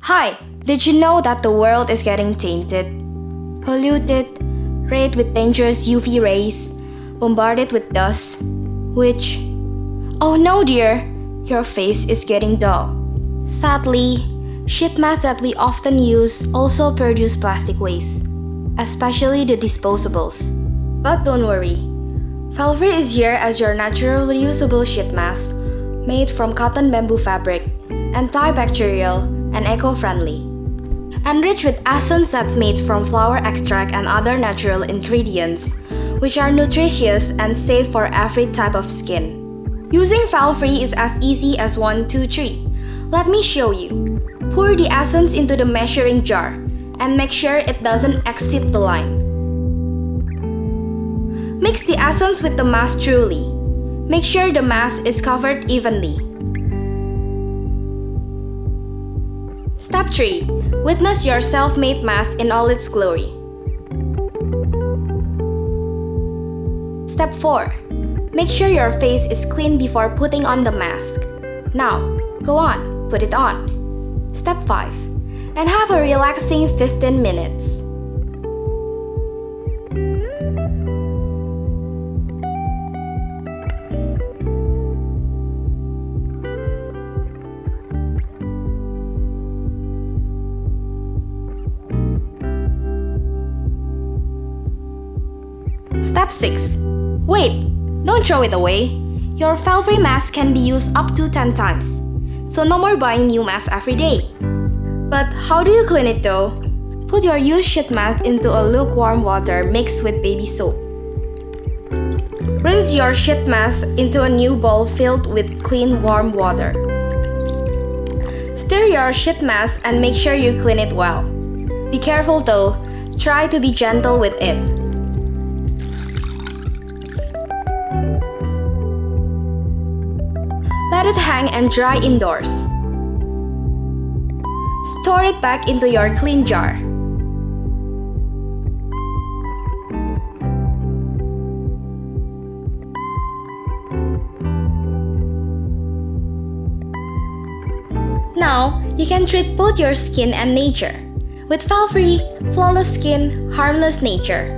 Hi! Did you know that the world is getting tainted, polluted, sprayed with dangerous UV rays, bombarded with dust, which... Oh no dear! Your face is getting dull. Sadly, sheet masks that we often use also produce plastic waste, especially the disposables. But don't worry. Felfri is here as your natural reusable sheet mask made from cotton bamboo fabric, antibacterial, and eco-friendly. Enriched with essence that's made from flower extract and other natural ingredients, which are nutritious and safe for every type of skin. Using Felfri is as easy as 1, 2, 3. Let me show you. Pour the essence into the measuring jar and make sure it doesn't exceed the line. Mix the essence with the mask thoroughly. Make sure the mask is covered evenly. Step 3. Witness your self-made mask in all its glory. Step 4. Make sure your face is clean before putting on the mask. Now, go on, put it on. Step 5. And have a relaxing 15 minutes. Step 6. Wait! Don't throw it away. Your Felfri mask can be used up to 10 times, so no more buying new masks every day. But how do you clean it though? Put your used sheet mask into a lukewarm water mixed with baby soap. Rinse your sheet mask into a new bowl filled with clean warm water. Stir your sheet mask and make sure you clean it well. Be careful though, try to be gentle with it. Let it hang and dry indoors. Store it back into your clean jar. Now, you can treat both your skin and nature with Felfri, flawless skin, harmless nature.